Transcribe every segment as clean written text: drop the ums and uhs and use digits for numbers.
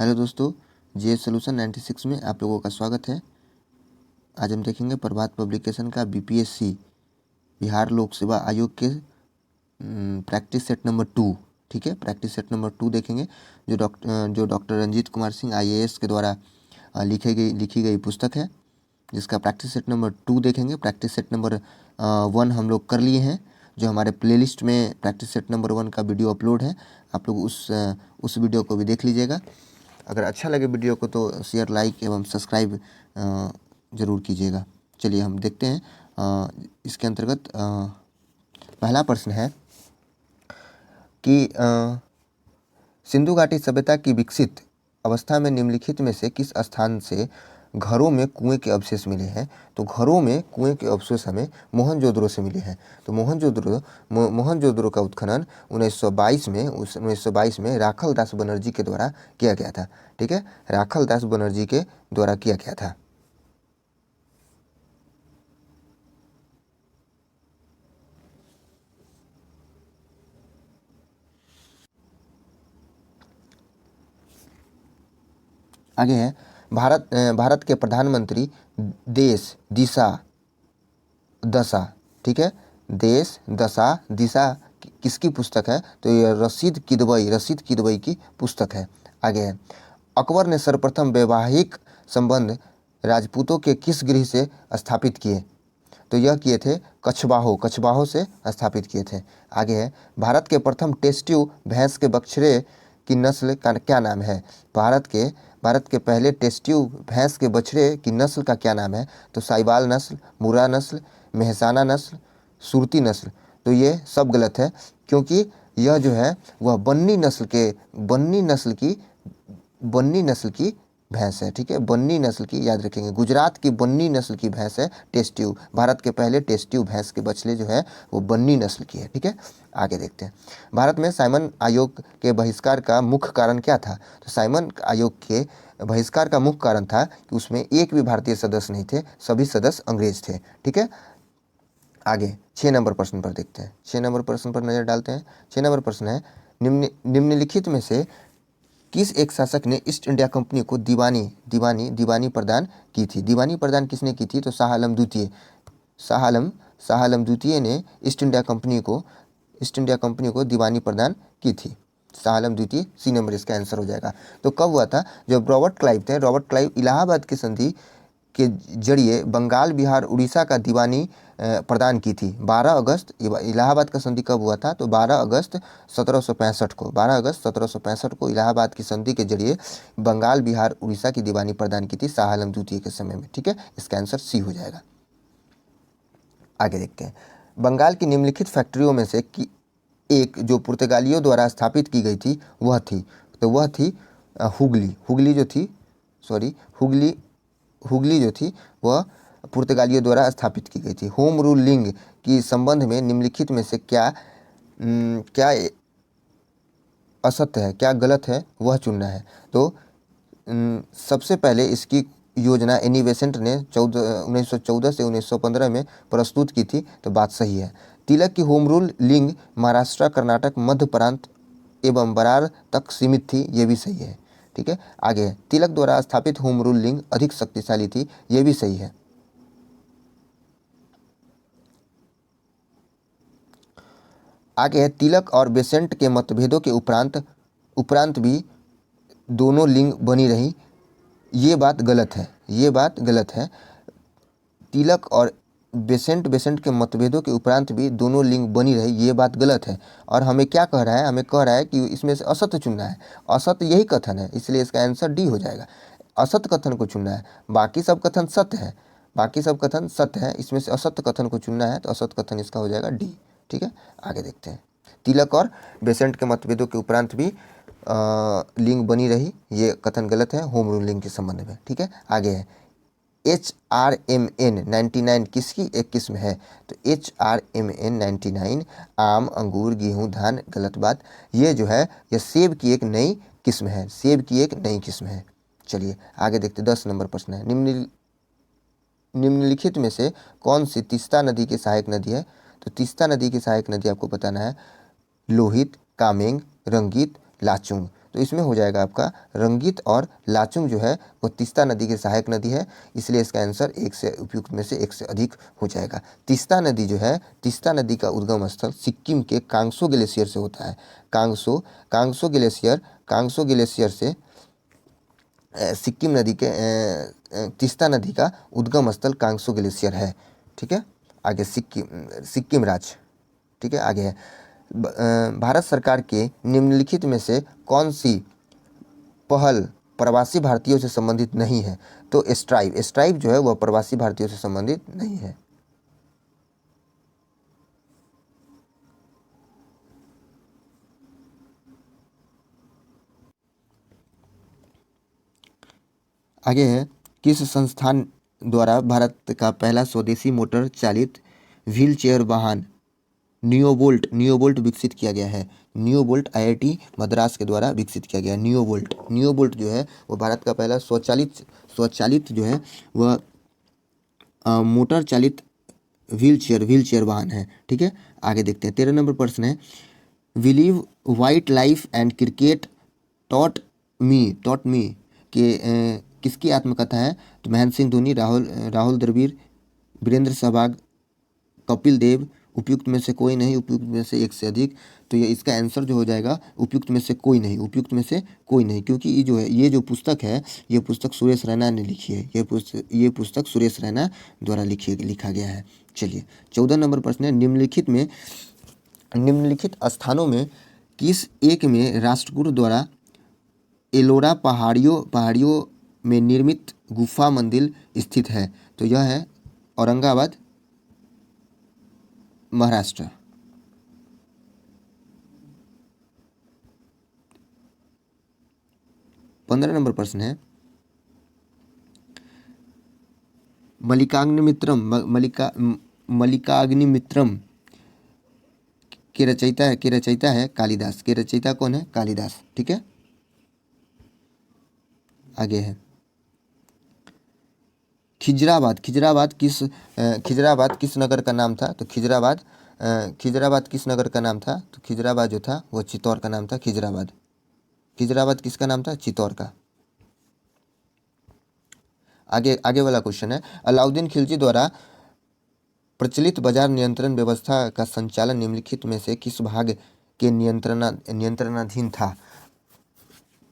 Hello दोस्तों, GS solution 96 में आप लोगों का स्वागत है। आज हम देखेंगे प्रभात पब्लिकेशन का बीपीएससी बिहार लोक सेवा आयोग के प्रैक्टिस सेट नंबर 2। ठीक है, प्रैक्टिस सेट नंबर 2 देखेंगे जो डॉक्टर रंजीत कुमार सिंह आईएएस के द्वारा लिखी गई पुस्तक है, जिसका प्रैक्टिस सेट नंबर 2 देखेंगे। प्रैक्टिस सेट नंबर 1 हम लोग कर लिए हैं, जो हमारे प्लेलिस्ट में प्रैक्टिस सेट नंबर 1 का वीडियो अपलोड है। आप लोग उस वीडियो को भी देख लीजिएगा। अगर अच्छा लगे वीडियो को तो शेयर, लाइक एवं सब्सक्राइब ज़रूर कीजिएगा। चलिए हम देखते हैं। इसके अंतर्गत पहला प्रश्न है कि सिंधु घाटी सभ्यता की विकसित अवस्था में निम्नलिखित में से किस स्थान से घरों में कुएं के अवशेष मिले हैं? तो घरों में कुएं के अवशेष हमें मोहनजोदड़ो से मिले हैं। तो मोहनजोदड़ो का उत्खनन 1922 में राखल दास बनर्जी के द्वारा किया गया था। ठीक है, राखल दास बनर्जी के द्वारा किया गया था। आगे है भारत के प्रधानमंत्री देश दिशा दशा। ठीक है, देश दशा दिशा किसकी पुस्तक है? तो ये रशीद किदवई की पुस्तक है। आगे है अकबर ने सर्वप्रथम वैवाहिक संबंध राजपूतों के किस गृह से स्थापित किए? तो यह किए थे कछवाहों से स्थापित किए थे। आगे है भारत के प्रथम टेस्ट ट्यूब भैंस के बछड़े की नस्ल का क्या नाम है? भारत के पहले टेस्ट ट्यूब भैंस के बछड़े की नस्ल का क्या नाम है? तो साहिवाल नस्ल, मुर्रा नस्ल, मेहसाना नस्ल, सुरती नस्ल। तो ये सब गलत है, क्योंकि यह जो है वह बन्नी नस्ल की भैंस है। ठीक है, बन्नी नस्ल की, याद रखेंगे, गुजरात की बन्नी नस्ल की भैंस है टेस्ट ट्यूब। भारत के पहले टेस्ट ट्यूब भैंस के बछड़े जो है वो बन्नी नस्ल की है। ठीक है, आगे देखते हैं। भारत में साइमन आयोग के बहिष्कार का मुख्य कारण क्या था? तो साइमन आयोग के बहिष्कार का मुख्य कारण था कि उसमें एक भी भारतीय सदस्य नहीं थे, सभी सदस्य अंग्रेज थे। ठीक है, आगे 6 नंबर प्रश्न पर देखते हैं। 6 नंबर प्रश्न पर नजर डालते हैं। 6 नंबर प्रश्न है निम्नलिखित में से किस एक शासक ने ईस्ट इंडिया कंपनी को दीवानी प्रदान की थी? दीवानी प्रदान किसने की थी? तो शाह आलम द्वितीय ने ईस्ट इंडिया कंपनी को दीवानी प्रदान की थी। शाह आलम द्वितीय, सी नंबर इसका आंसर हो जाएगा। तो कब हुआ था? जब रॉबर्ट क्लाइव इलाहाबाद की संधि के जरिए बंगाल, बिहार, उड़ीसा का दीवानी प्रदान की थी। 12 अगस्त, इलाहाबाद का संधि कब हुआ था? तो 12 अगस्त 1765 को इलाहाबाद की संधि के जरिए बंगाल, बिहार, उड़ीसा की दीवानी प्रदान की थी शाह आलम द्वितीय के समय में। ठीक है, इसका आंसर सी हो जाएगा। आगे देखते हैं। बंगाल की निम्नलिखित फैक्ट्रियों में से एक जो पुर्तगालियों द्वारा स्थापित की गई थी वह थी हुगली जो थी वह पुर्तगालियों द्वारा स्थापित की गई थी। होम रूल लिंग की संबंध में निम्नलिखित में से क्या असत्य है, क्या गलत है, वह चुनना है। तो सबसे पहले इसकी योजना एनी बेसेंट ने 1914 से 1915 में प्रस्तुत की थी, तो बात सही है। तिलक की होम रूल लिंग महाराष्ट्र, कर्नाटक, मध्य प्रांत एवं बरार तक सीमित थी, ये भी सही है। ठीक है, आगे है तिलक द्वारा स्थापित होम रूल लिंग अधिक शक्तिशाली थी, ये भी सही है। आगे है तिलक और बेसेंट के मतभेदों के उपरांत भी दोनों लिंग बनी रही, ये बात गलत है। तिलक और बेसेंट के मतभेदों के उपरांत भी दोनों लिंग बनी रही, ये बात गलत है। और हमें क्या कह रहा है? हमें कह रहा है कि इसमें से असत्य चुनना है। असत्य यही कथन है, इसलिए इसका आंसर डी हो जाएगा। असत्य कथन को चुनना है, बाकी सब कथन सत्य है, इसमें से असत्य कथन को चुनना है, तो असत्य कथन इसका हो जाएगा डी। ठीक है, आगे देखते हैं। तिलक और बेसेंट के मतभेदों के उपरांत भी लिंग बनी रही, ये कथन गलत है होम रूल लिंग के संबंध में। ठीक है, आगे है HRMN 99 किसकी एक किस्म है? तो HRMN 99 आम, अंगूर, गेहूं, धान, गलत बात। ये जो है यह सेब की एक नई किस्म है। चलिए आगे देखते। 10 नंबर प्रश्न है। निम्नलिखित में से कौन सी तीस्ता नदी की सहायक नदी है? तो तीस्ता नदी की सहायक नदी आपको बताना है लोहित, कामेंग, रंगीत, लाचुंग। तो इसमें हो जाएगा आपका रंगीत और लाचुंग जो है वो तीस्ता नदी की सहायक नदी है, इसलिए इसका आंसर एक से उपयुक्त में से एक से अधिक हो जाएगा। तीस्ता नदी जो है, तीस्ता नदी का उद्गम स्थल सिक्किम के कांगसो ग्लेशियर से होता है। कांगसो ग्लेशियर से सिक्किम नदी के तीस्ता नदी का उद्गम स्थल कांगसो ग्लेशियर है। ठीक है, आगे सिक्किम राज्य। ठीक है, आगे है भारत सरकार के निम्नलिखित में से कौन सी पहल प्रवासी भारतीयों से संबंधित नहीं है? तो स्ट्राइव जो है वह प्रवासी भारतीयों से संबंधित नहीं है। आगे है किस संस्थान द्वारा भारत का पहला स्वदेशी मोटर चालित व्हील चेयर वाहन नियोबोल्ट विकसित किया गया है? नियोबोल्ट IIT मद्रास के द्वारा विकसित किया गया। नियोबोल्ट जो है वो भारत का पहला स्वचालित जो है वह मोटर चालित व्हील चेयर वाहन है। ठीक है, आगे देखते हैं 13 नंबर प्रश्न है believe what life and cricket taught me के किसकी आत्मकथा है? तो महेंद्र सिंह धोनी, राहुल द्रविड़, वीरेंद्र सहवाग, कपिल देव, उपयुक्त में से कोई नहीं, उपयुक्त में से एक से अधिक। तो ये इसका आंसर जो हो जाएगा उपयुक्त में से कोई नहीं, क्योंकि ये जो है ये जो पुस्तक है ये पुस्तक सुरेश रैना ने लिखी है। ये पुस्तक सुरेश रैना द्वारा लिखा गया है। चलिए 14 नंबर प्रश्न है निम्नलिखित स्थानों में किस एक में राष्ट्रकूट द्वारा एलोरा पहाड़ियों में निर्मित गुफा मंदिर स्थित है? तो यह है औरंगाबाद, महाराष्ट्र। 15 नंबर प्रश्न है मल्लिकाग्निमित्रम के रचयिता है कालिदास। के रचयिता कौन है? कालिदास। ठीक है, आगे है खिजराबाद किस नगर का नाम था? तो खिजराबाद किस नगर का नाम था? तो खिजराबाद जो था वो चित्तौड़ का नाम था। खिजराबाद किसका नाम था? चित्तौड़ का। आगे वाला क्वेश्चन है अलाउद्दीन खिलजी द्वारा प्रचलित बाजार नियंत्रण व्यवस्था का संचालन निम्नलिखित में से किस भाग के नियंत्रणाधीन था?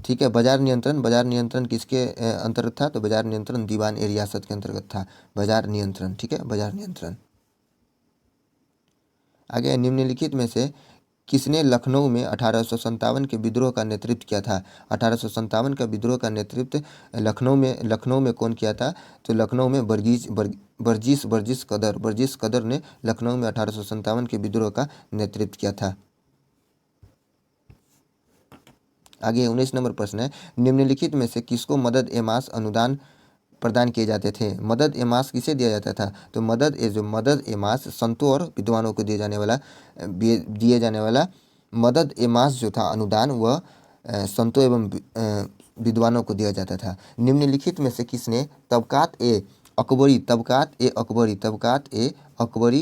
ठीक है, बाजार नियंत्रण किसके अंतर्गत था? तो बाजार नियंत्रण दीवान ए रियासत के अंतर्गत था बाजार नियंत्रण। ठीक है, बाजार नियंत्रण। आगे निम्नलिखित में से किसने लखनऊ में 1857 के विद्रोह का नेतृत्व किया था? 1857 का विद्रोह का नेतृत्व लखनऊ में कौन किया था? तो लखनऊ में वर्जिश कदर ने लखनऊ में 1857 के विद्रोह का नेतृत्व किया था। आगे 19 नंबर प्रश्न है निम्नलिखित में से किसको मदद ए मास अनुदान प्रदान किए जाते थे? मदद ए मास किसे दिया जाता था? तो मदद ए मास संतों और विद्वानों को दिए जाने वाला मदद ए मास जो था अनुदान वह संतों एवं विद्वानों को दिया जाता था। निम्नलिखित में से किसने तबकात ए अकबरी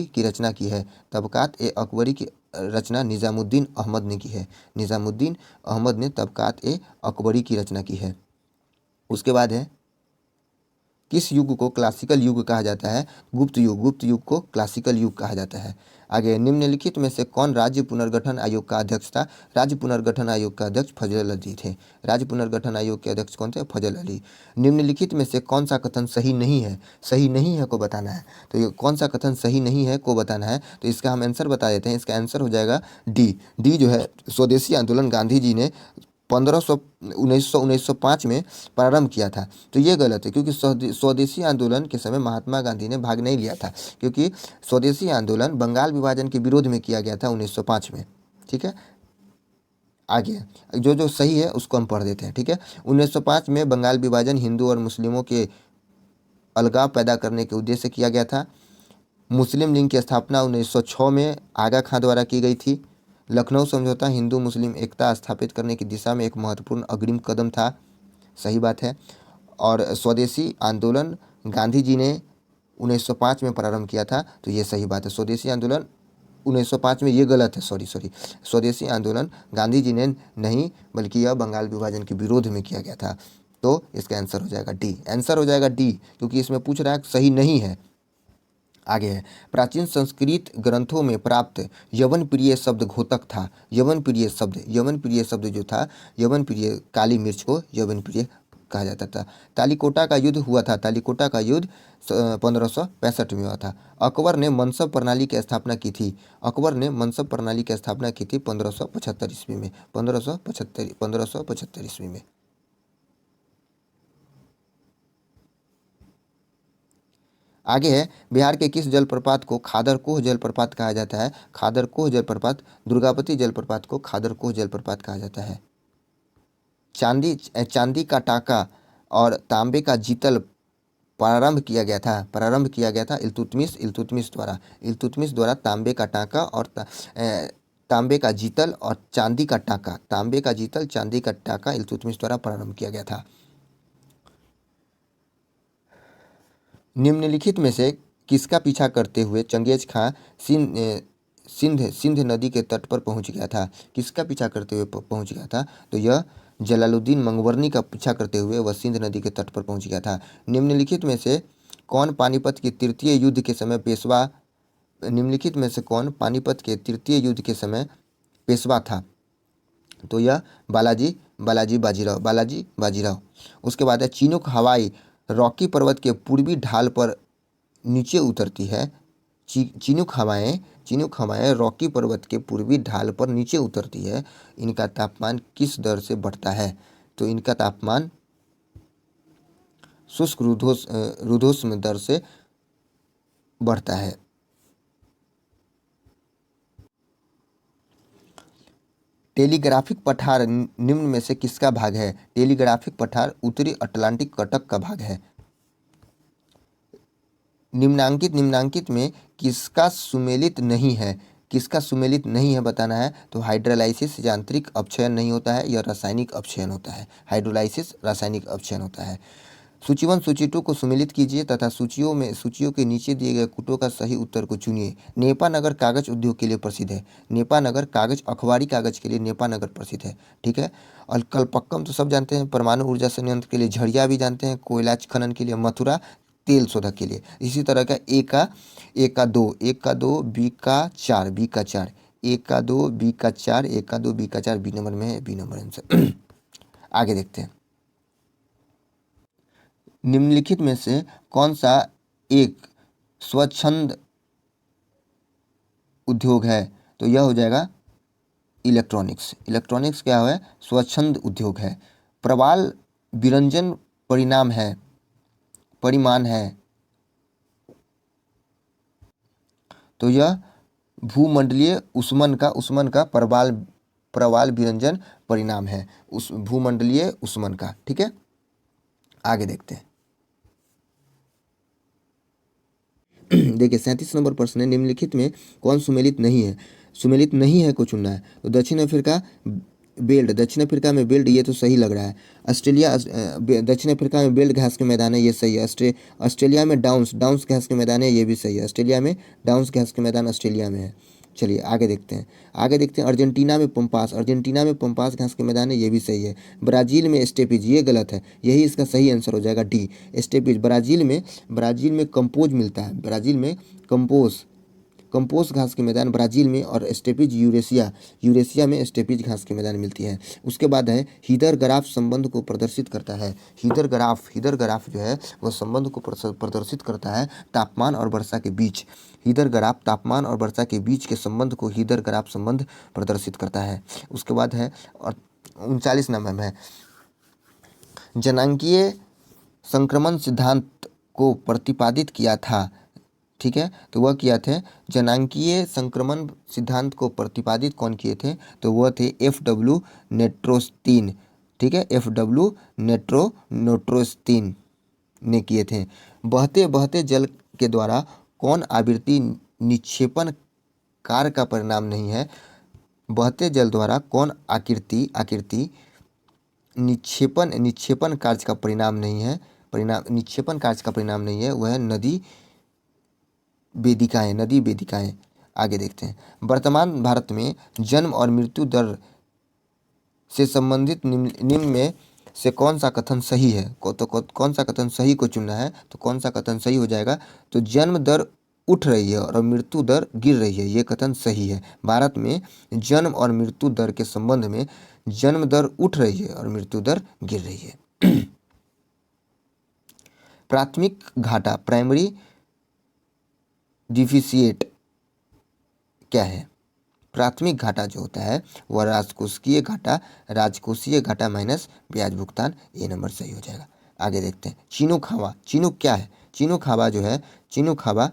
की रचना की है? तबकात ए अकबरी की रचना निजामुद्दीन अहमद ने की है। निजामुद्दीन अहमद ने तबकात ए अकबरी की रचना की है। उसके बाद है किस युग को क्लासिकल युग कहा जाता है? गुप्त युग को क्लासिकल युग कहा जाता है। आगे निम्नलिखित में से कौन राज्य पुनर्गठन आयोग का अध्यक्ष था? राज्य पुनर्गठन आयोग का अध्यक्ष फजल अली थे। राज्य पुनर्गठन आयोग के अध्यक्ष कौन थे? फजल अली। निम्नलिखित में से कौन सा कथन सही नहीं है को बताना है। तो ये कौन सा कथन सही नहीं है को बताना है, तो इसका हम आंसर बता देते हैं। इसका आंसर हो जाएगा डी जो है स्वदेशी आंदोलन गांधी जी ने 1905 में प्रारंभ किया था। तो ये गलत है, क्योंकि स्वदेशी आंदोलन के समय महात्मा गांधी ने भाग नहीं लिया था, क्योंकि स्वदेशी आंदोलन बंगाल विभाजन के विरोध में किया गया था 1905 में। ठीक है, आगे जो सही है उसको हम पढ़ देते हैं। ठीक है, 1905 में बंगाल विभाजन हिंदू और मुस्लिमों के अलगाव पैदा करने के उद्देश्य से किया गया था। मुस्लिम लीग की स्थापना 1906 में आगा खां द्वारा की गई थी। लखनऊ समझौता हिंदू मुस्लिम एकता स्थापित करने की दिशा में एक महत्वपूर्ण अग्रिम कदम था। सही बात है। और स्वदेशी आंदोलन गांधी जी ने 1905 में प्रारंभ किया था, तो ये सही बात है। स्वदेशी आंदोलन 1905 में, ये गलत है, सॉरी स्वदेशी आंदोलन गांधी जी ने नहीं, बल्कि यह बंगाल विभाजन के विरोध में किया गया था। तो इसका आंसर हो जाएगा डी, आंसर हो जाएगा डी, क्योंकि इसमें पूछ रहा है सही नहीं है। आगे है, प्राचीन संस्कृत ग्रंथों में प्राप्त यवन प्रिय शब्द घोतक था। यवन प्रिय शब्द जो था, यवन प्रिय, काली मिर्च को यवन प्रिय कहा जाता था। तालीकोटा का युद्ध हुआ था, तालीकोटा का युद्ध 1565 में हुआ था। अकबर ने मनसब प्रणाली की स्थापना की थी, अकबर ने मनसब प्रणाली की स्थापना की थी 1575 ईस्वी में, 1575 ईस्वी में। आगे है, बिहार के किस जलप्रपात को खादरकोह जलप्रपात कहा जाता है? खादरकोह जलप्रपात, दुर्गावती जलप्रपात को खादरकोह जलप्रपात कहा जाता है। चांदी का टाका और तांबे का जीतल प्रारंभ किया गया था इल्तुतमिश द्वारा तांबे का टाका और तांबे का जीतल और चांदी का टाका, चांदी का टाका इल्तुतमिश द्वारा प्रारंभ किया गया था। निम्नलिखित में से किसका पीछा करते हुए चंगेज खां सिंध नदी के तट पर पहुंच गया था? किसका पीछा करते हुए पहुंच गया था? तो यह जलालुद्दीन मंगवर्नी का पीछा करते हुए वह सिंध नदी के तट पर पहुंच गया था। निम्नलिखित में से कौन पानीपत के तृतीय युद्ध के समय पेशवा था? तो यह बालाजी बाजीराव। उसके बाद है, चिनूक हवाई रॉकी पर्वत के पूर्वी ढाल पर नीचे उतरती है। चिनूक हवाएं रॉकी पर्वत के पूर्वी ढाल पर नीचे उतरती है। इनका तापमान किस दर से बढ़ता है? तो इनका तापमान शुष्क रुद्धोष्म दर से बढ़ता है। टेलीग्राफिक पठार निम्न में से किसका भाग है? टेलीग्राफिक पठार उत्तरी अटलांटिक कटक का भाग है। निम्नांकित में किसका सुमेलित नहीं है? बताना है। तो हाइड्रोलाइसिस यांत्रिक अपक्षयन नहीं होता है, यह रासायनिक अपक्षयन होता है। हाइड्रोलाइसिस रासायनिक अपक्षयन होता है। सूची 1 सूची 2 को सुमेलित कीजिए तथा सूचियों के नीचे दिए गए कूटों का सही उत्तर को चुनिए। नेपानगर कागज उद्योग के लिए प्रसिद्ध है। नेपानगर कागज, अखबारी कागज के लिए नेपानगर प्रसिद्ध है। ठीक है। और कलपक्कम तो सब जानते हैं, परमाणु ऊर्जा संयंत्र के लिए झड़िया भी जानते हैं, कोयला खनन के लिए मथुरा, तेल शोधक के लिए। इसी तरह का ए का 2, बी का 4, ए का 2, बी का 4, बी नंबर में है, बी नंबर आंसर। आगे देखते हैं, निम्नलिखित में से कौन सा एक स्वच्छंद उद्योग है? तो यह हो जाएगा इलेक्ट्रॉनिक्स क्या है? स्वच्छंद उद्योग है। प्रवाल विरंजन परिमाण है, तो यह भूमंडलीय ऊष्मन का प्रवाल विरंजन परिणाम है, उस भूमंडलीय ऊष्मन का। ठीक है। आगे देखते हैं, देखिए 37 नंबर प्रश्न है, निम्नलिखित में कौन सुमेलित नहीं है को चुनना है। तो दक्षिण अफ्रीका में बेल्ट, ये तो सही लग रहा है। दक्षिण अफ्रीका में बेल्ट घास के मैदान है, ये सही है। ऑस्ट्रेलिया में डाउन्स घास के मैदान है, ये भी सही है। ऑस्ट्रेलिया में डाउन्स घास के मैदान ऑस्ट्रेलिया में है। चलिए आगे देखते हैं, अर्जेंटीना में पंपास घास के मैदान है, ये भी सही है। ब्राज़ील में स्टेपिज, ये गलत है, यही इसका सही आंसर हो जाएगा डी, स्टेपिज। ब्राज़ील में कंपोज मिलता है, ब्राज़ील में कंपोज घास के मैदान ब्राज़ील में, और स्टेपिज यूरेशिया में स्टेपिज घास के मैदान मिलती है। उसके बाद है, हीदर ग्राफ संबंध को प्रदर्शित करता है। हीदर ग्राफ जो है वह संबंध को प्रदर्शित करता है तापमान और वर्षा के बीच। हीदर ग्राफ तापमान और वर्षा के बीच के संबंध को हीदर ग्राफ संबंध प्रदर्शित करता है। उसके बाद है 39 नंबर में है, जनांकीय संक्रमण सिद्धांत को प्रतिपादित किया था। ठीक है, तो वह किया थे, जनांकीय संक्रमण सिद्धांत को प्रतिपादित कौन किए थे? तो वह थे FW नेट्रोस्टीन। ठीक है, FW नेट्रोस्टीन ने किए थे। बहते जल के द्वारा कौन आवृत्ति निक्षेपण कार्य का परिणाम नहीं है? बहते जल द्वारा कौन आकृति निक्षेपण कार्य का परिणाम नहीं है? वह नदी वेदिकाएं। आगे देखते हैं। वर्तमान भारत में जन्म और मृत्यु दर से संबंधित निम्न में से कौन सा कथन सही है? कौन सा कथन सही को चुनना है, तो कौन सा कथन सही हो जाएगा? तो जन्म दर उठ रही है और मृत्यु दर गिर रही है, ये कथन सही है। भारत में जन्म और मृत्यु दर के संबंध में जन्म दर उठ रही है और मृत्यु दर गिर रही है। प्राथमिक घाटा, प्राइमरी डिफिशिएट क्या है? प्राथमिक घाटा जो होता है वह राजकोषीय घाटा माइनस ब्याज भुगतान, ये नंबर सही हो जाएगा। आगे देखते हैं। चिनुक हवा, चिनुक क्या है? चिनुक हवा जो है, चिनुक हवा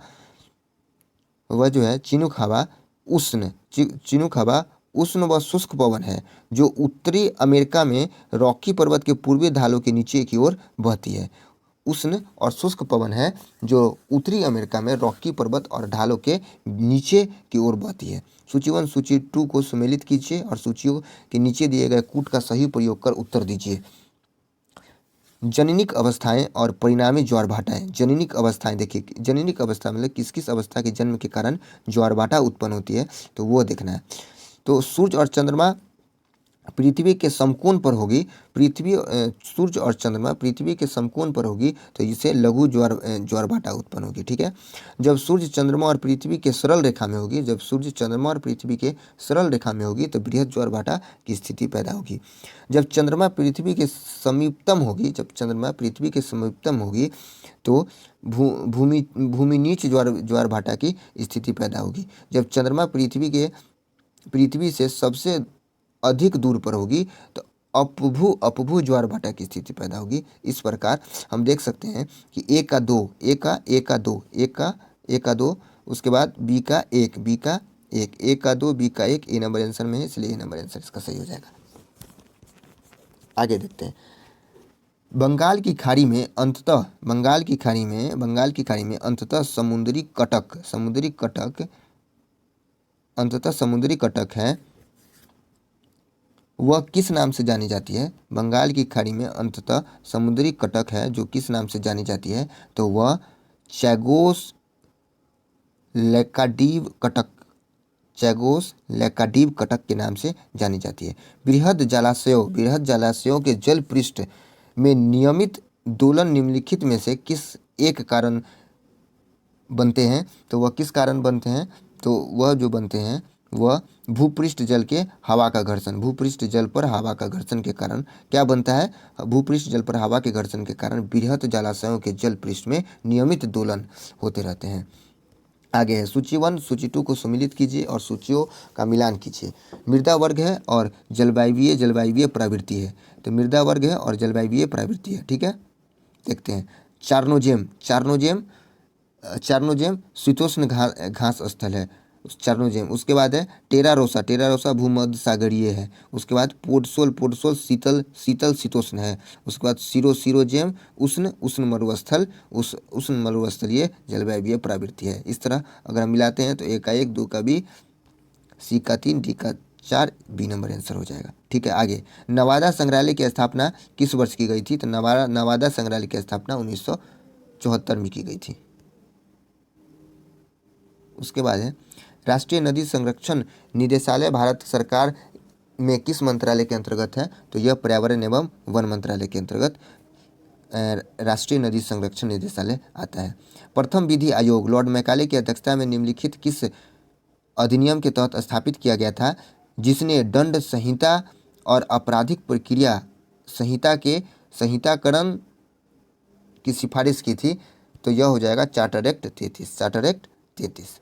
वह जो है, चिनुक हवा उष्ण, चिनुक हवा उष्ण व शुष्क पवन है जो उत्तरी अमेरिका में रॉकी पर्वत के पूर्वी ढालों के नीचे की ओर बहती है। उष्ण और शुष्क पवन है जो उत्तरी अमेरिका में रॉकी पर्वत और ढालों के नीचे की ओर बहती है। सूची 1 सूची 2 को सम्मिलित कीजिए और सूचियों के नीचे दिए गए कूट का सही प्रयोग कर उत्तर दीजिए। जननिक अवस्थाएं और परिणामी ज्वार भाटाएं। जननिक अवस्थाएं देखिए, जननिक अवस्था मतलब किस किस अवस्था के जन्म के कारण ज्वार भाटा उत्पन्न होती है, तो वो देखना है। तो सूर्य और चंद्रमा पृथ्वी के समकोण पर होगी, सूर्य और चंद्रमा पृथ्वी के समकोण पर होगी तो इससे लघु ज्वार भाटा उत्पन्न होगी। ठीक है। जब सूर्य चंद्रमा और पृथ्वी के सरल रेखा में होगी, जब सूर्य चंद्रमा और पृथ्वी के सरल रेखा में होगी तो बृहद ज्वार भाटा की स्थिति पैदा होगी। जब चंद्रमा पृथ्वी के समीपतम होगी, जब चंद्रमा पृथ्वी के समीपतम होगी तो भूमि नीच ज्वार भाटा की स्थिति पैदा होगी। जब चंद्रमा पृथ्वी से सबसे अधिक दूर पर होगी तो अपभू ज्वार भाटा की स्थिति पैदा होगी। इस प्रकार हम देख सकते हैं कि ए का दो, उसके बाद बी का एक, ए का दो, बी का एक, ए नंबर आंसर में है, इसलिए ए नंबर आंसर इसका सही हो जाएगा। आगे देखते हैं। बंगाल की खाड़ी में अंततः समुद्री कटक है, वह किस नाम से जानी जाती है? बंगाल की खाड़ी में अंततः समुद्री कटक है जो किस नाम से जानी जाती है? तो वह चैगोस लेकाडीव कटक के नाम से जानी जाती है। बृहद जलाशयों के जल पृष्ठ में नियमित दोलन निम्नलिखित में से किस एक कारण बनते हैं? तो वह किस कारण बनते हैं? तो वह जो बनते हैं वह भूपृष्ठ जल के हवा का घर्षण, भूपृष्ठ जल पर हवा का घर्षण के कारण क्या बनता है? भूपृष्ठ जल पर हवा के घर्षण के कारण बृहद जलाशयों के जल पृष्ठ में नियमित दोलन होते रहते हैं। आगे है सूची 1 सूची 2 को सम्मिलित कीजिए और सूचियों का मिलान कीजिए। मृदा वर्ग है और जलवायवीय प्रवृत्ति है, तो मृदा वर्ग है और जलवायवीय प्रवृत्ति है। ठीक है, देखते हैं। चार्नोजेम शीतोष्ण घास स्थल है, चार्नोजेम। उसके बाद है टेरारोसा भूमध्य सागरीय है। उसके बाद पोडसोल शीतल शीतोष्ण है। उसके बाद सीरोजेम उष्ण मरुस्थलीय जलवायवीय प्रवृत्ति है। इस तरह अगर हम मिलाते हैं तो ए का 1, 2 का बी, सी का 3, डी का 4, बी नंबर आंसर हो जाएगा। ठीक है। आगे नवादा संग्रहालय की स्थापना किस वर्ष की गई थी? तो नवादा संग्रहालय की स्थापना 1974 में की गई थी। उसके बाद है राष्ट्रीय नदी संरक्षण निदेशालय भारत सरकार में किस मंत्रालय के अंतर्गत है? तो यह पर्यावरण एवं वन मंत्रालय के अंतर्गत राष्ट्रीय नदी संरक्षण निदेशालय आता है। प्रथम विधि आयोग लॉर्ड मैकाले की अध्यक्षता में निम्नलिखित किस अधिनियम के तहत स्थापित किया गया था जिसने दंड संहिता और आपराधिक प्रक्रिया संहिता के संहिताकरण की सिफारिश की थी? तो यह हो जाएगा चार्टर एक्ट 33।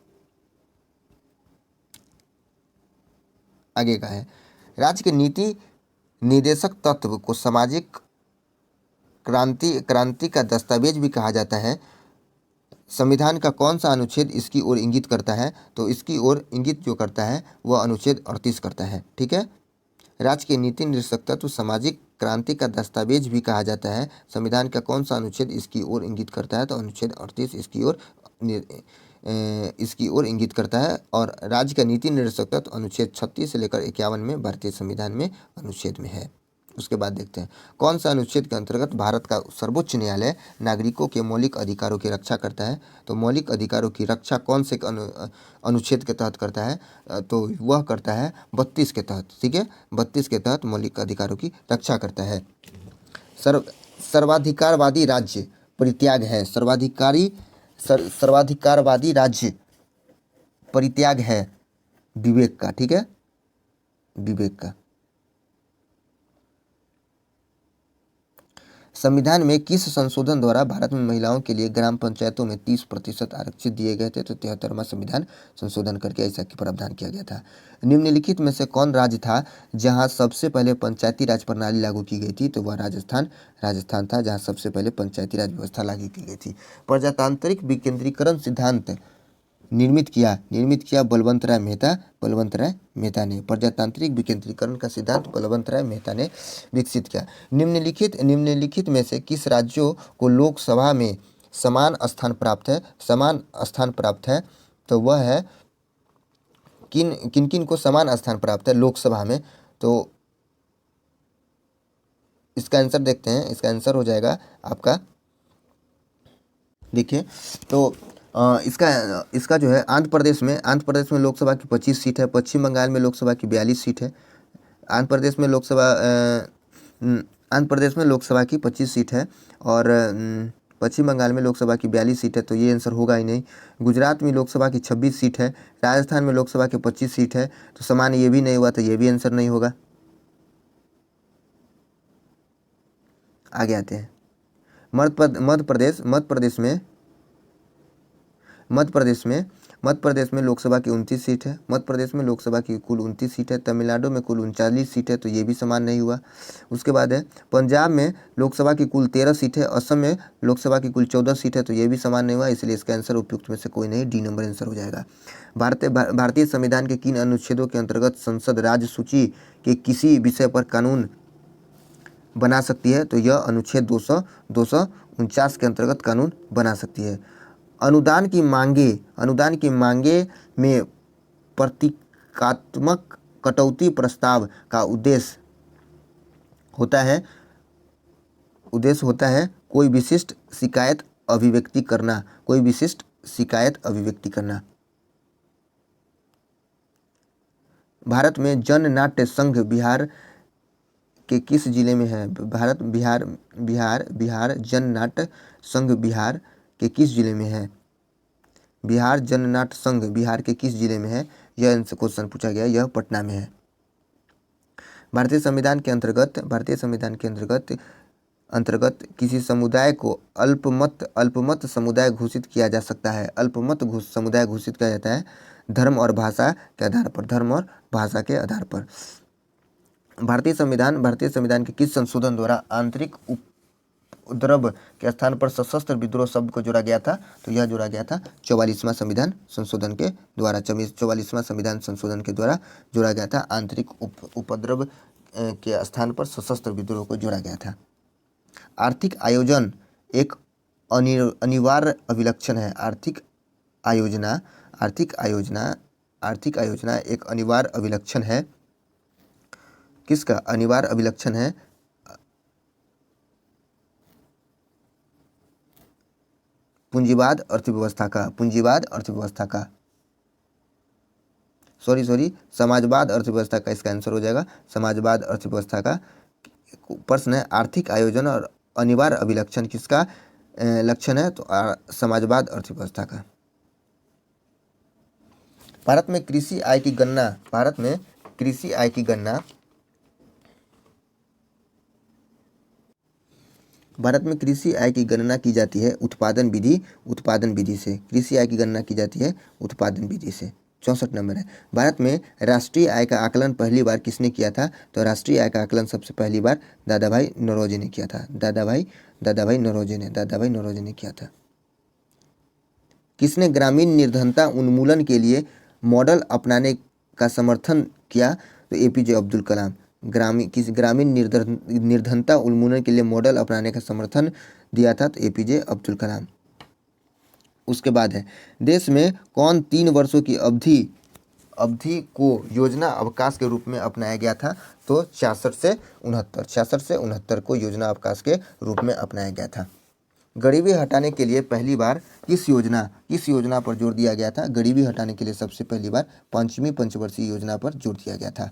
आगे का है राज्य के नीति निर्देशक तत्व को सामाजिक क्रांति का दस्तावेज भी कहा जाता है। संविधान का कौन सा अनुच्छेद इसकी ओर इंगित करता है? तो इसकी ओर इंगित जो करता है वह अनुच्छेद 38 करता है। ठीक है। राज्य के नीति निर्देशक तत्व सामाजिक क्रांति का दस्तावेज भी कहा जाता है। संविधान का कौन सा अनुच्छेद इसकी ओर इंगित करता है? तो अनुच्छेद 38 इसकी ओर इंगित करता है। और राज्य का नीति निर्देशक तत्व अनुच्छेद 36 से लेकर 51 में भारतीय संविधान में अनुच्छेद में है। उसके बाद देखते हैं कौन सा अनुच्छेद के अंतर्गत भारत का सर्वोच्च न्यायालय नागरिकों के मौलिक अधिकारों की रक्षा करता है। तो मौलिक अधिकारों की रक्षा कौन से अनुच्छेद के तहत करता है? तो वह करता है 32 के तहत। ठीक है, 32 के तहत मौलिक अधिकारों की रक्षा करता है। सर्वाधिकारवादी राज्य परित्याग है। सर्वाधिकारवादी राज्य परित्याग है विवेक का। ठीक है, विवेक का। संविधान में किस संशोधन द्वारा भारत में महिलाओं के लिए ग्राम पंचायतों में 30% आरक्षित दिए गए थे? तो 73वां संविधान संशोधन करके ऐसा की प्रावधान किया गया था। निम्नलिखित में से कौन राज्य था जहां सबसे पहले पंचायती राज प्रणाली लागू की गई थी? तो वह राजस्थान था, जहां सबसे पहले पंचायती राज व्यवस्था लागू की गई थी। प्रजातांत्रिक विकेंद्रीकरण सिद्धांत निर्मित किया बलवंत राय मेहता ने। प्रजातांत्रिक विकेंद्रीकरण का सिद्धांत बलवंत राय मेहता ने विकसित किया। निम्नलिखित में से किस राज्यों को लोकसभा में समान स्थान प्राप्त है? तो वह है किन को समान स्थान प्राप्त है लोकसभा में? तो इसका आंसर देखते हैं। इसका आंसर हो जाएगा आपका, देखिए तो इसका जो है आंध्र प्रदेश में लोकसभा की 25 सीट है। पश्चिम बंगाल में लोकसभा की 42 सीट है। आंध्र प्रदेश में लोकसभा की 25 सीट है और पश्चिम बंगाल में लोकसभा की 42 सीट है, तो ये आंसर होगा ही नहीं। गुजरात में लोकसभा की 26 सीट है। राजस्थान में लोकसभा की 25 सीट है, तो समान ये भी नहीं हुआ, तो ये भी आंसर नहीं होगा। आगे आते हैं मध्य प्रदेश में लोकसभा की 29 सीट है। मध्य प्रदेश में लोकसभा की कुल 29 सीट है। तमिलनाडु में कुल 39 सीट है, तो ये भी समान नहीं हुआ। उसके बाद है पंजाब में लोकसभा की कुल 13 सीट है। असम में लोकसभा की कुल 14 सीट है, तो ये भी समान नहीं हुआ, इसलिए इसका आंसर उपयुक्त में से कोई नहीं, डी नंबर आंसर हो जाएगा। भारतीय संविधान के किन अनुच्छेदों के अंतर्गत संसद राज्य सूची के किसी विषय पर कानून बना सकती है? तो यह अनुच्छेद 249 के अंतर्गत कानून बना सकती है। अनुदान की मांगे में प्रतीकात्मक कटौती प्रस्ताव का उद्देश्य होता है कोई विशिष्ट शिकायत अभिव्यक्ति करना। भारत में जन नाट्य संघ बिहार के किस जिले में है? बिहार जन नाट्य संघ बिहार के किस जिले में है? बिहार जन नाट्य संघ बिहार के किस जिले में है? यह क्वेश्चन पूछा गया, यह पटना में है। भारतीय संविधान के अंतर्गत किसी समुदाय को अल्पमत समुदाय घोषित किया जा सकता है। समुदाय घोषित किया जाता है धर्म और भाषा के आधार पर। भारतीय संविधान के किस संशोधन द्वारा आंतरिक उपद्रव के स्थान पर सशस्त्र विद्रोह शब्द को जोड़ा गया था? तो यह जोड़ा गया था 44वां संविधान संशोधन के द्वारा। 44वां संविधान संशोधन के द्वारा जोड़ा गया था। आंतरिक उपद्रव के स्थान पर सशस्त्र विद्रोह को जोड़ा गया था। आर्थिक आयोजन एक अनिवार्य अभिलक्षण है। आर्थिक आयोजना एक अनिवार्य अभिलक्षण है। किसका अनिवार्य अभिलक्षण है? पूंजीवाद अर्थव्यवस्था का। समाजवाद अर्थव्यवस्था का इसका आंसर हो जाएगा। समाजवाद अर्थव्यवस्था का प्रश्न है। आर्थिक आयोजन और अनिवार्य अभिलक्षण किसका लक्षण है? तो समाजवाद अर्थव्यवस्था का। भारत में कृषि आय की गणना की जाती है उत्पादन विधि से। कृषि आय की गणना की जाती है उत्पादन विधि से। 64 नंबर है। भारत में राष्ट्रीय आय का आकलन पहली बार किसने किया था? तो राष्ट्रीय आय का आकलन सबसे पहली बार दादाभाई नौरोजी ने किया था। दादाभाई नौरोजी ने किया था। किसने ग्रामीण निर्धनता उन्मूलन के लिए मॉडल अपनाने का समर्थन किया? तो एपीजे अब्दुल कलाम। ग्रामीण निर्धनता उन्मूलन के लिए मॉडल अपनाने का समर्थन दिया था? तो एपीजे अब्दुल कलाम। उसके बाद है देश में कौन 3 वर्षों की अवधि अवधि को योजना अवकाश के रूप में अपनाया गया था? तो 66 से 69 को योजना अवकाश के रूप में अपनाया गया था। गरीबी हटाने के लिए पहली बार किस योजना पर जोर दिया गया था? गरीबी हटाने के लिए सबसे पहली बार पांचवी पंचवर्षीय योजना पर जोर दिया गया था।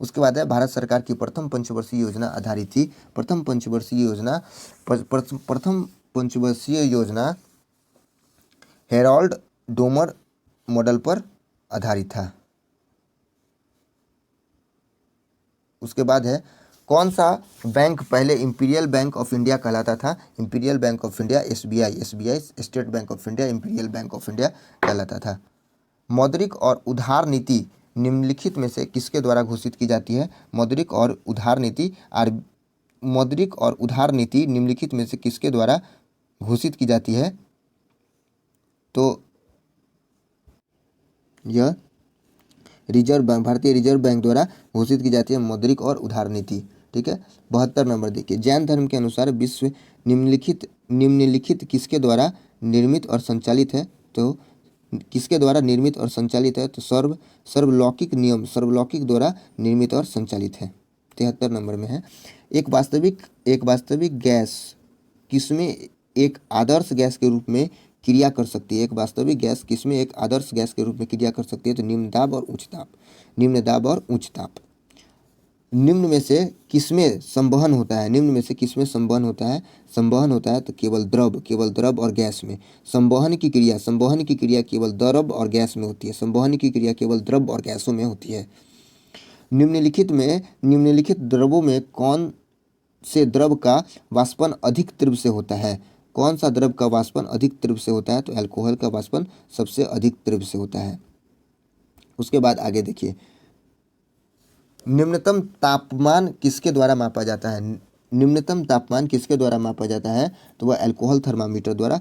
उसके बाद है भारत सरकार की प्रथम पंचवर्षीय योजना आधारित थी। प्रथम पंचवर्षीय योजना हेरोल्ड डोमर मॉडल पर आधारित था। उसके बाद है कौन सा बैंक पहले इंपीरियल बैंक ऑफ इंडिया कहलाता था? Imperial bank of India SBI state bank of India imperial bank of India कहलाता था। मौद्रिक और उधार नीति निम्नलिखित में से किसके द्वारा घोषित की जाती है? मौद्रिक और उधार नीति निम्नलिखित में से किसके द्वारा घोषित की जाती है? तो यह भारतीय रिजर्व बैंक द्वारा घोषित की जाती है मौद्रिक और उधार नीति। ठीक है। 72 नंबर देखिए, जैन धर्म के अनुसार विश्व निम्नलिखित किसके द्वारा निर्मित और संचालित है? तो किसके द्वारा निर्मित और संचालित है? तो सर्वलौकिक द्वारा निर्मित और संचालित है। 73 नंबर में है, एक वास्तविक गैस किसमें एक आदर्श गैस के रूप में क्रिया कर सकती है? एक वास्तविक गैस किसमें एक आदर्श गैस के रूप में क्रिया कर सकती है? तो निम्न दाब और उच्च ताप। निम्न में से किसमें संवहन होता है? संवहन होता है तो केवल द्रव और गैस में। संवहन की क्रिया केवल द्रव और गैस में होती है। संवहन की क्रिया केवल द्रव और गैसों में होती है। निम्नलिखित द्रवों में कौन से द्रव का वाष्पन अधिक तीव्र से होता है? कौन सा द्रव का वाष्पन अधिक तीव्र से होता है? तो अल्कोहल का वाष्पन सबसे अधिक तीव्र से होता है। उसके बाद आगे देखिए, निम्नतम तापमान किसके द्वारा मापा जाता है? निम्नतम तापमान किसके द्वारा मापा जाता है? तो वह अल्कोहल थर्मामीटर द्वारा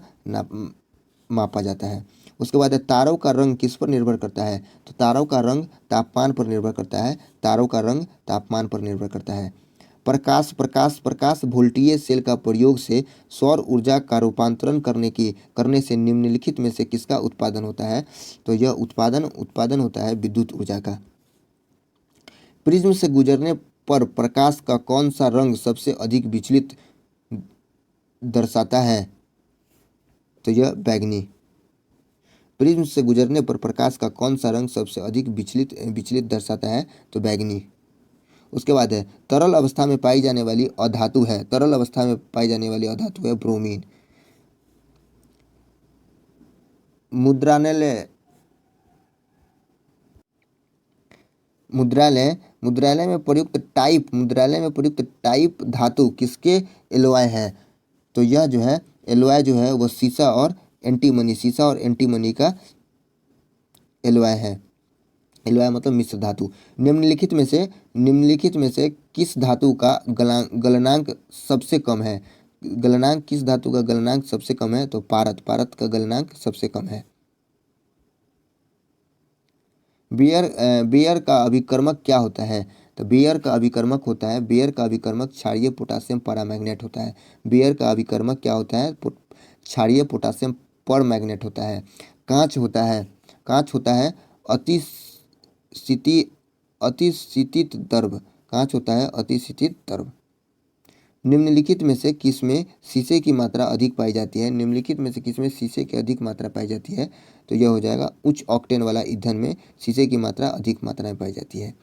मापा जाता है। उसके बाद तारों का रंग किस पर निर्भर करता है? तो तारों का रंग तापमान पर निर्भर करता है। प्रकाश वोल्टीय सेल का प्रयोग से सौर ऊर्जा का रूपांतरण करने से निम्नलिखित में से किसका उत्पादन होता है? तो यह उत्पादन होता है विद्युत ऊर्जा का। प्रिज्म से गुजरने पर प्रकाश का कौन सा रंग सबसे अधिक विचलित दर्शाता है? तो यह बैगनी। प्रिज्म से गुजरने पर प्रकाश का कौन सा रंग सबसे अधिक विचलित दर्शाता है? तो बैगनी। उसके बाद है तरल अवस्था में पाई जाने वाली अधातु है ब्रोमीन। मुद्रालय में प्रयुक्त टाइप धातु किसके एलॉय है? तो यह जो है एलॉय जो है वह सीसा और एंटीमनी का एलॉय है। एलॉय मतलब मिश्र धातु। निम्नलिखित में से किस धातु का गलनांक सबसे कम है? किस धातु का गलनांक सबसे कम है? तो पारद का गलनांक सबसे कम है। बेयर का अभिकर्मक क्या होता है? तो बेयर का अभिकर्मक क्षारीय पोटासियम परमैंगनेट होता है। बेयर का अभिकर्मक क्या होता है? क्षारीय पोटासियम परमैंगनेट होता है। कांच होता है अतिशीतित द्रव। निम्नलिखित में से किसमें शीशे की मात्रा अधिक पाई जाती है? शीशे की अधिक मात्रा पाई जाती है? तो यह हो जाएगा उच्च ऑक्टेन वाला ईंधन में शीशे की मात्रा अधिक मात्रा में पाई जाती है।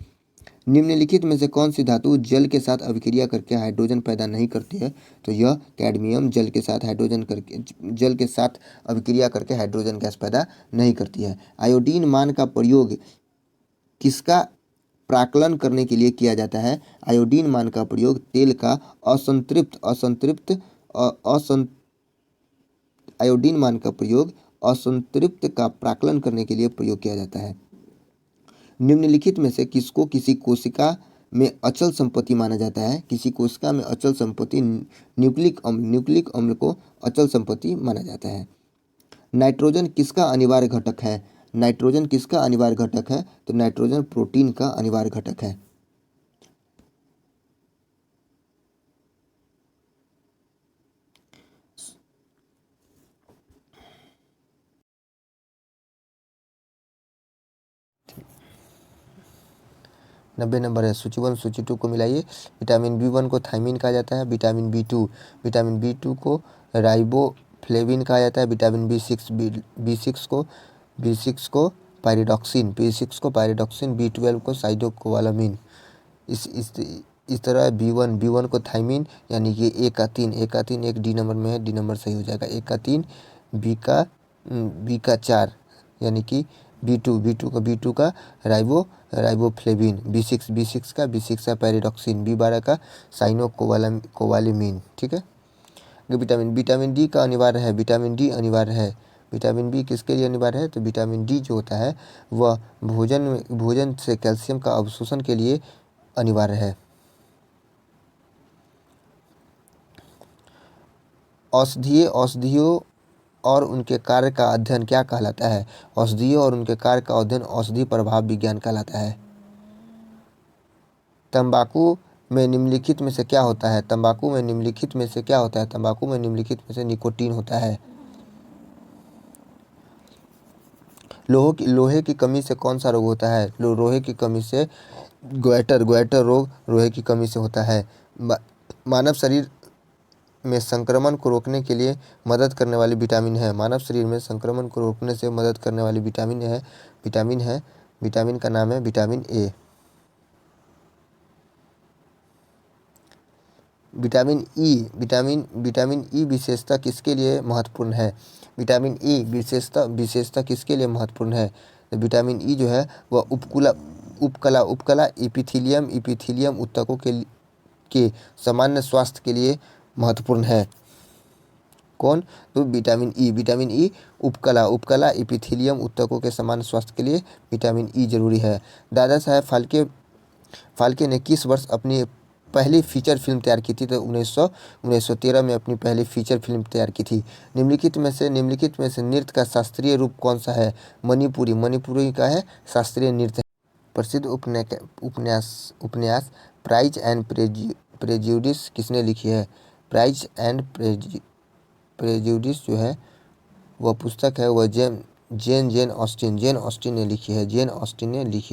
निम्नलिखित में से कौन सी धातु जल के साथ अभिक्रिया करके हाइड्रोजन पैदा नहीं करती है? तो यह कैडमियम जल के साथ अभिक्रिया करके हाइड्रोजन गैस पैदा नहीं करती है। आयोडीन मान का प्रयोग किसका प्राकलन करने के लिए किया जाता है? आयोडीन मान का प्रयोग तेल का आयोडीन मान का प्रयोग असंतृप्त का प्राकलन करने के लिए प्रयोग किया जाता है। निम्नलिखित में से किसको किसी कोशिका में अचल संपत्ति माना जाता है? किसी कोशिका में अचल संपत्ति न्यूक्लिक अम्ल को अचल संपत्ति माना जाता है। नाइट्रोजन किसका अनिवार्य घटक है? तो नाइट्रोजन प्रोटीन का अनिवार्य घटक है। 90 नंबर है। सूची 1 सूची 2 को मिलाइए। विटामिन B1 को थायमिन कहा जाता है। विटामिन B2 को राइबोफ्लेविन कहा जाता है। विटामिन B6 को पायरिडॉक्सिन, B12 को साइटोकोबालामिन। इस तरह B1 को थायमिन, यानी कि ए का 3 एक डी नंबर में है, डी नंबर सही हो जाएगा। ए का 3, बी का 4, यानी कि B2 का राइबोफ्लेविन, B6 का पैरिडॉक्सिन, B12 का साइनोकोबालामिन। ठीक है। विटामिन डी का अनिवार्य है। विटामिन डी अनिवार्य है। विटामिन बी किसके लिए अनिवार्य है? तो विटामिन डी जो होता है वह भोजन से कैल्शियम का अवशोषण के लिए अनिवार्य है। औषधियों और उनके कार्य का अध्ययन क्या कहलाता है? औषधियों और उनके कार्य का अध्ययन औषधि प्रभाव विज्ञान कहलाता है। तंबाकू में निम्नलिखित में से क्या होता है? तंबाकू में निम्नलिखित में से निकोटीन होता है। लोहे की कमी से कौन सा रोग होता है? लोहे की कमी से ग्वाइटर रोग लोहे की कमी से होता है। मानव शरीर में संक्रमण को रोकने के लिए मदद करने वाली विटामिन है। मानव शरीर में संक्रमण को रोकने से मदद करने वाली विटामिन का नाम है विटामिन ए। विटामिन ई विशेषता किसके लिए महत्वपूर्ण है? विटामिन ई विशेषता किसके लिए महत्वपूर्ण है? तो विटामिन ई जो है वह उपकला इपिथीलियम ऊतकों के सामान्य स्वास्थ्य के लिए महत्वपूर्ण है। कौन? तो विटामिन ई उपकला इपिथीलियम ऊतकों के सामान्य स्वास्थ्य के लिए विटामिन ई जरूरी है। दादा साहेब फाल्के ने किस वर्ष अपनी पहली फीचर फिल्म तैयार की थी? तो 1913 में अपनी पहली फीचर फिल्म तैयार की थी। निम्नलिखित में से नृत्य का शास्त्रीय रूप कौन सा है? मणिपुरी का है शास्त्रीय नृत्य। प्रसिद्ध उपन्यास प्राइज एंड प्रेजुडिस किसने लिखी है? प्राइज एंड प्रेजुडिस जो है वह पुस्तक है वह जेन ऑस्टिन ने लिखी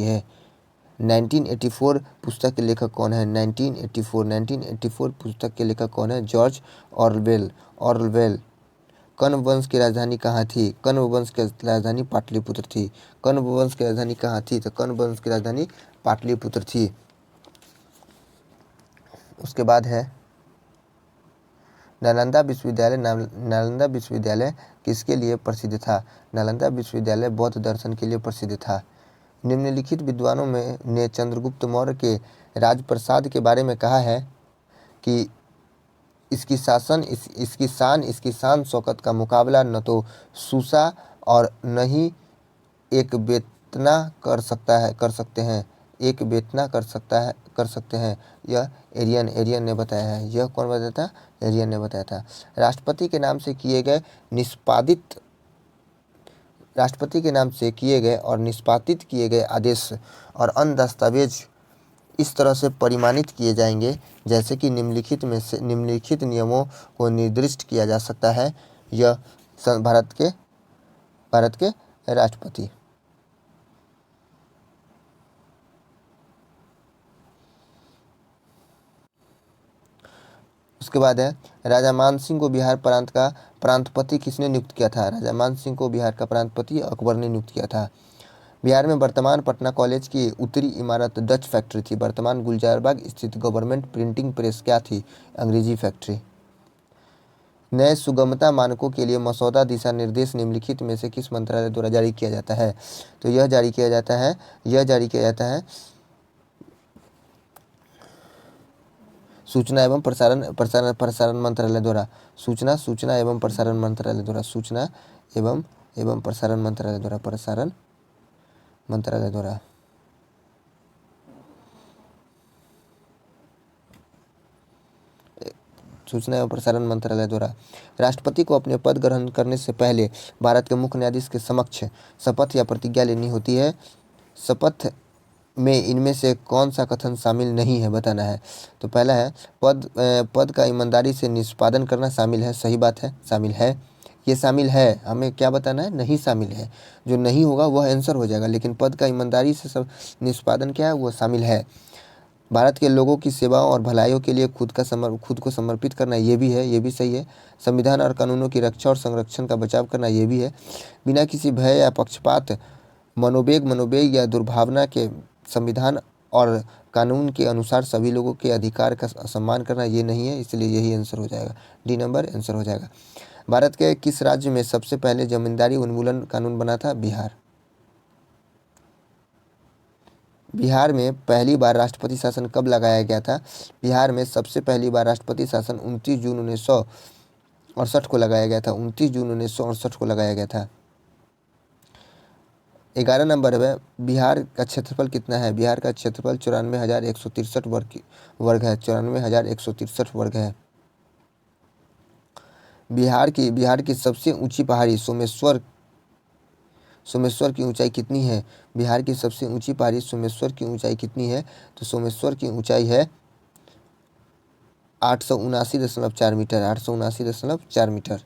है। 1984 पुस्तक के लेखक कौन है? 1984 पुस्तक के लेखक कौन है? George Orwell. कण्व वंश की राजधानी कहाँ थी? कण्व वंश की राजधानी पाटलिपुत्र थी। कण्व वंश की राजधानी कहाँ थी? तो कण्व वंश की राजधानी पाटलिपुत्र थी। उसके बाद है नालंदा विश्वविद्यालय किसके लिए प्रसिद्ध था? नालंदा विश्वविद्यालय बौद्ध दर्शन के लिए प्रसिद्ध था। निम्नलिखित विद्वानों ने चंद्रगुप्त मौर्य के राजप्रसाद के बारे में कहा है कि इसकी शान शौकत का मुकाबला न तो सूसा और न ही एक बेतना कर सकते हैं। यह एरियन ने बताया है। यह कौन बताया था? एरियन ने बताया था। राष्ट्रपति के नाम से किए गए और निष्पादित किए गए आदेश और अन्य दस्तावेज इस तरह से परिमाणित किए जाएंगे जैसे कि निम्नलिखित नियमों को निर्दिष्ट किया जा सकता है। यह भारत के राष्ट्रपति। उसके बाद है राजा मानसिंह को बिहार प्रांत का प्रांतपति किसने नियुक्त किया था? राजा मानसिंह को बिहार का प्रांतपति अकबर ने नियुक्त किया था। बिहार में वर्तमान पटना कॉलेज की उत्तरी इमारत डच फैक्ट्री थी। वर्तमान गुलजारबाग स्थित गवर्नमेंट प्रिंटिंग प्रेस क्या थी? अंग्रेजी फैक्ट्री। नए सुगमता मानकों के लिए मसौदा दिशा निर्देश निम्नलिखित में से किस मंत्रालय द्वारा जारी किया जाता है? तो यह जारी किया जाता है सूचना एवं प्रसारण मंत्रालय द्वारा। सूचना एवं प्रसारण मंत्रालय द्वारा। सूचना एवं प्रसारण मंत्रालय द्वारा। राष्ट्रपति को अपने पद ग्रहण करने से पहले भारत के मुख्य न्यायाधीश के समक्ष शपथ या प्रतिज्ञा लेनी होती है। शपथ में इनमें से कौन सा कथन शामिल नहीं है बताना है। तो पहला है पद का ईमानदारी से निष्पादन करना शामिल है। सही बात है, शामिल है। ये शामिल है, हमें क्या बताना है, नहीं शामिल है। जो नहीं होगा वह आंसर हो जाएगा, लेकिन पद का ईमानदारी से सब निष्पादन क्या है, वो शामिल है। भारत के लोगों की सेवाओं और भलाइयों के लिए खुद को समर्पित करना, ये भी है, ये भी सही है। संविधान और कानूनों की रक्षा और संरक्षण का बचाव करना, ये भी है। बिना किसी भय या पक्षपात, मनोवेग या दुर्भावना के संविधान और कानून के अनुसार सभी लोगों के अधिकार का सम्मान करना, ये नहीं है, इसलिए यही आंसर हो जाएगा, डी नंबर आंसर हो जाएगा। भारत के किस राज्य में सबसे पहले जमींदारी उन्मूलन कानून बना था? बिहार। बिहार में पहली बार राष्ट्रपति शासन कब लगाया गया था? बिहार में सबसे पहली बार राष्ट्रपति शासन 29 जून 1968 को लगाया गया था। 29 जून 1968 को लगाया गया था। 11 नंबर है, बिहार का क्षेत्रफल कितना है? बिहार का क्षेत्रफल 94,163 वर्ग है। 94,163 वर्ग है। बिहार की सबसे ऊंची पहाड़ी सोमेश्वर की ऊंचाई कितनी है? बिहार की सबसे ऊंची पहाड़ी सोमेश्वर की ऊंचाई कितनी है? तो सोमेश्वर की ऊंचाई है 879.4 मीटर। 879.4 मीटर।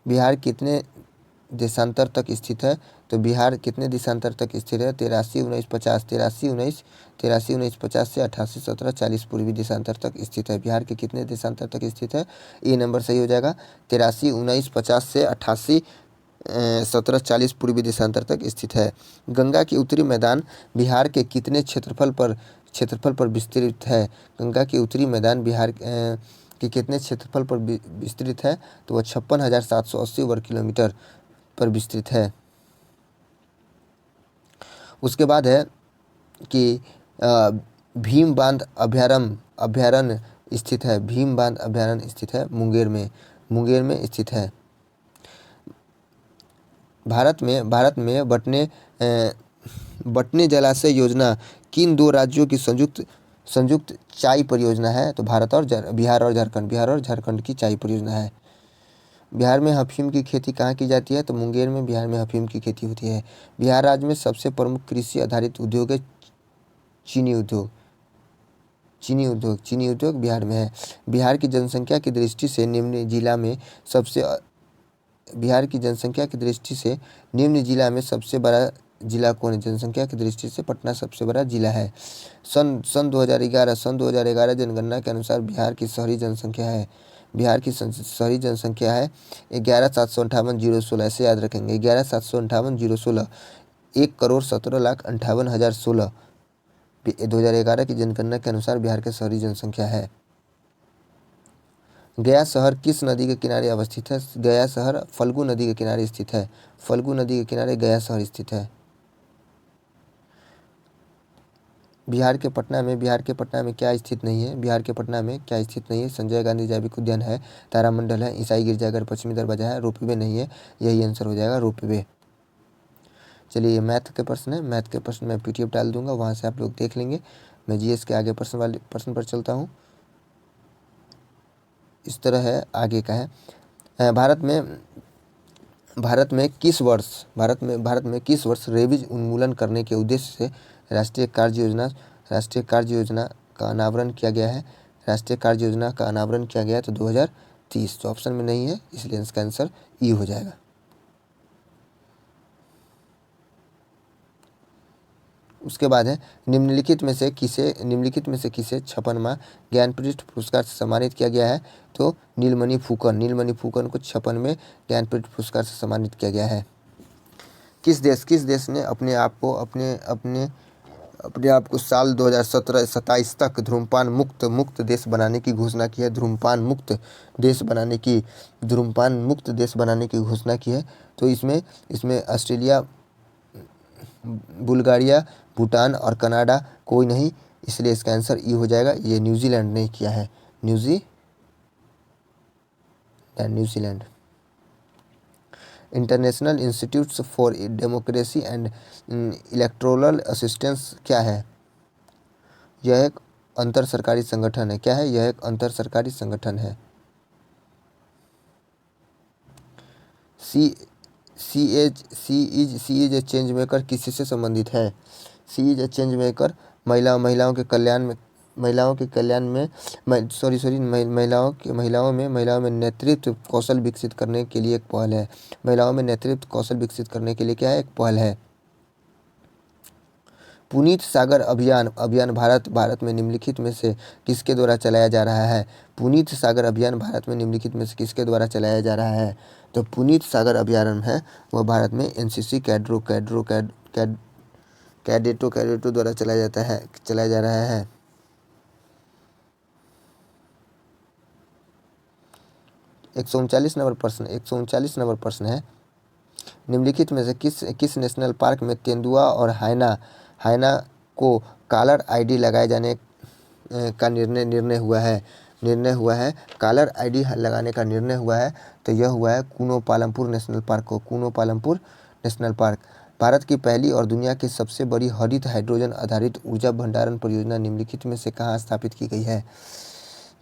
बिहार कितने देशांतर तक स्थित है? तो बिहार कितने देशांतर तक स्थित है? 83, 19, 50। 83, 19, 50 से 88, 17, 40 पूर्वी देशांतर तक स्थित है। बिहार के कितने देशांतर तक स्थित है? ये नंबर सही हो जाएगा। 83, 19, 50 से 88, 17, 40 पूर्वी देशांतर तक स्थित है। गंगा की उत्तरी मैदान बिहार के कितने क्षेत्रफल पर विस्तृत है? गंगा की उत्तरी मैदान बिहार के कितने क्षेत्रफल पर विस्तृत है? तो वह 56,780 वर्ग किलोमीटर पर विस्तृत है। उसके बाद है कि भीम बांध अभ्यारण्य स्थित है। भीम बांध अभ्यारण्य स्थित है मुंगेर में स्थित है। भारत में बटने जलाशय योजना किन दो राज्यों की संयुक्त चाई परियोजना है? तो बिहार और झारखंड की चाई परियोजना है। बिहार में अफीम की खेती कहाँ की जाती है? तो मुंगेर में बिहार में अफीम की खेती होती है। बिहार राज्य में सबसे प्रमुख कृषि आधारित उद्योग है चीनी उद्योग बिहार में है। बिहार की जनसंख्या की दृष्टि से निम्न जिला में सबसे बड़ा जिला कौन है? जनसंख्या की दृष्टि से पटना सबसे बड़ा जिला है। सन 2011 जनगणना के अनुसार बिहार की शहरी जनसंख्या है 11,758,016। ऐसे याद रखेंगे, 11,758,016। 1,17,58,016 2011 की जनगणना के अनुसार बिहार की शहरी जनसंख्या है। गया शहर किस नदी के किनारे अवस्थित है? गया शहर फल्गु नदी के किनारे स्थित है। फल्गु नदी के किनारे गया शहर स्थित है। बिहार के पटना में क्या स्थित नहीं है? बिहार के पटना में क्या स्थित नहीं है? संजय गांधी जैविक उद्यान है, तारामंडल है, ईसाई गिरजाघर, पश्चिमी दरवाजा है, रोपवे नहीं है। यही आंसर हो जाएगा, रोपवे। चलिए, ये मैथ के प्रश्न है। मैथ के प्रश्न मैं पीडीएफ डाल दूंगा, वहाँ से आप लोग देख लेंगे। मैं जीएस के आगे प्रश्न पर चलता हूँ। इस तरह है, आगे का है, भारत में किस वर्ष रेबीज उन्मूलन करने के उद्देश्य से राष्ट्रीय कार्य योजना का अनावरण किया गया है? राष्ट्रीय कार्य योजना का अनावरण किया गया है तो 2030। तो ऑप्शन में नहीं है, इसलिए इसका आंसर ई हो जाएगा। उसके बाद है, निम्नलिखित में से किसे 56वां ज्ञानपीठ पुरस्कार से सम्मानित किया गया है? तो नीलमणि फुकन को 56वें ज्ञानपीठ पुरस्कार से सम्मानित किया गया है। किस देश ने अपने आप को साल 2027 तक धूम्रपान मुक्त देश बनाने की घोषणा की है? धूम्रपान मुक्त देश बनाने की घोषणा की है। तो इसमें ऑस्ट्रेलिया, बुल्गारिया, भूटान और कनाडा कोई नहीं, इसलिए इसका आंसर ई हो जाएगा। ये न्यूजीलैंड ने किया है, New Zealand. International institutes for democracy and electoral assistance क्या है? यह एक अंतर सरकारी संगठन है। क्या है? यह एक अंतर सरकारी संगठन है। सी इज ए चेंज मेकर किससे संबंधित है? सी इज ए चेंज मेकर महिलाओं के कल्याण महिलाओं के कल्याण में महिलाओं में नेतृत्व कौशल विकसित करने के लिए एक पहल है। महिलाओं में नेतृत्व कौशल विकसित करने के लिए क्या है, एक पहल है। पुनीत सागर अभियान भारत में निम्नलिखित में से किसके द्वारा चलाया जा रहा है। पुनीत सागर अभियान भारत में निम्नलिखित में से किसके द्वारा चलाया जा रहा है। तो पुनीत सागर अभियान है वह भारत में एनसीसी कैडेटों द्वारा चलाया जा रहा है। एक सौ उनचालीस नंबर प्रश्न है, निम्नलिखित में से किस नेशनल पार्क में तेंदुआ और हायना को कॉलर आईडी लगाए जाने का निर्णय हुआ है। कॉलर आईडी लगाने का निर्णय हुआ है, तो यह हुआ है कूनो पालमपुर नेशनल पार्क। भारत की पहली और दुनिया की सबसे बड़ी हरित हाइड्रोजन आधारित ऊर्जा भंडारण परियोजना निम्नलिखित में से कहाँ स्थापित की गई है।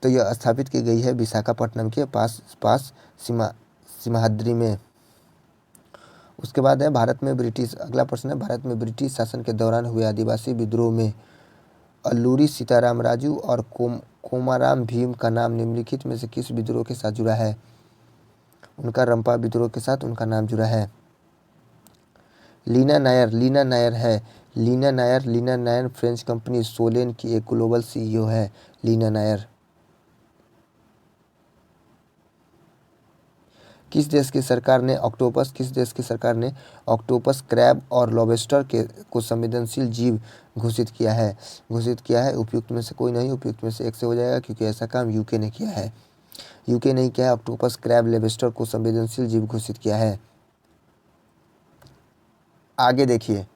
तो यह स्थापित की गई है विशाखापट्टनम के पास सिमाद्री में। उसके बाद है अगला प्रश्न है, भारत में ब्रिटिश शासन के दौरान हुए आदिवासी विद्रोह में अल्लूरी सीताराम राजू और कोमाराम भीम का नाम निम्नलिखित में से किस विद्रोह के साथ जुड़ा है। उनका रंपा विद्रोह के साथ उनका नाम जुड़ा है। लीना नायर फ्रेंच कंपनी सोलेन की एक ग्लोबल सीईओ है। लीना नायर किस देश की सरकार ने ऑक्टोपस, क्रैब और लॉबस्टर को संवेदनशील जीव घोषित किया है। उपयुक्त में से कोई नहीं, उपयुक्त में से एक से हो जाएगा, क्योंकि ऐसा काम यूके ने किया है। ऑक्टोपस, क्रैब, लॉबस्टर को संवेदनशील जीव घोषित किया है। आगे देखिए,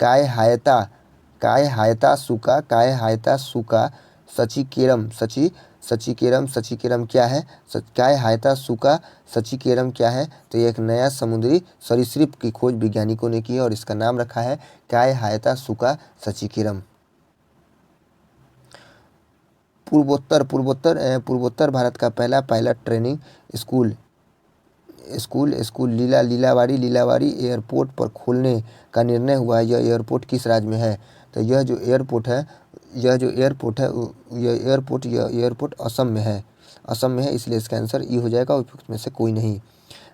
काय हायता सुका सचिकेरम क्या है। काय हायता सुका सचिकेरम क्या है। तो ये एक नया समुद्री सरीसृप की खोज वैज्ञानिकों ने की है और इसका नाम रखा है काय हायता सुका सचिकेरम। पूर्वोत्तर भारत का पहला पायलट ट्रेनिंग स्कूल लीलावाड़ी एयरपोर्ट पर खोलने का निर्णय हुआ है। यह एयरपोर्ट किस राज्य में है। तो यह एयरपोर्ट असम में है। इसलिए इसका आंसर ई हो जाएगा, उपयुक्त में से कोई नहीं।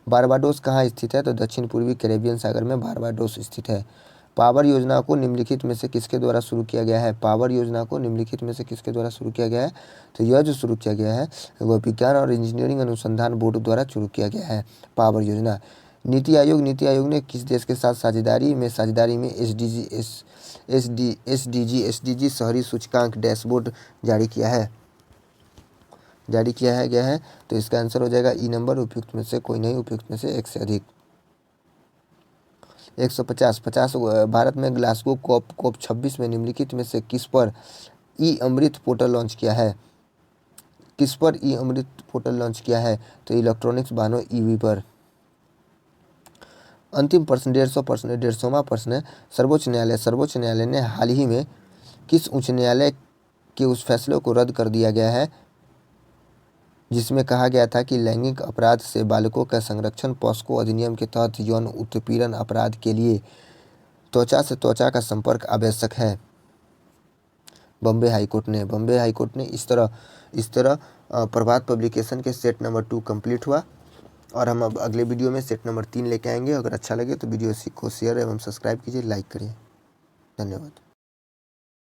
बारबाडोस कहाँ स्थित है। तो दक्षिण पूर्वी कैरेबियन सागर में बारबाडोस स्थित है। पावर योजना को निम्नलिखित में से किसके द्वारा शुरू किया गया है। तो यह जो शुरू किया गया है वह विज्ञान और इंजीनियरिंग अनुसंधान बोर्ड द्वारा शुरू किया गया है पावर योजना। नीति आयोग ने किस देश के साथ साझेदारी में एसडीजी शहरी सूचकांक डैशबोर्ड जारी किया गया है। तो इसका आंसर हो जाएगा ई नंबर, उपयुक्त में से कोई नहीं, उपयुक्त में से एक से अधिक। 150 भारत में ग्लासगो कॉप 26 में निम्नलिखित में से किस पर ई अमृत पोर्टल लॉन्च किया है। तो इलेक्ट्रॉनिक्स वाहनों ईवी पर। अंतिम प्रश्न 150वां प्रश्न है, सर्वोच्च न्यायालय ने हाल ही में किस उच्च न्यायालय के उस फैसले को रद्द कर दिया गया है जिसमें कहा गया था कि लैंगिक अपराध से बालकों का संरक्षण पॉस्को अधिनियम के तहत यौन उत्पीड़न अपराध के लिए त्वचा से त्वचा का संपर्क आवश्यक है। बॉम्बे हाईकोर्ट ने इस तरह प्रभात पब्लिकेशन के सेट नंबर 2 कंप्लीट हुआ और हम अब अगले वीडियो में सेट नंबर 3 लेके आएंगे। अगर अच्छा लगे तो वीडियो को शेयर एवं सब्सक्राइब कीजिए, लाइक करिए। धन्यवाद।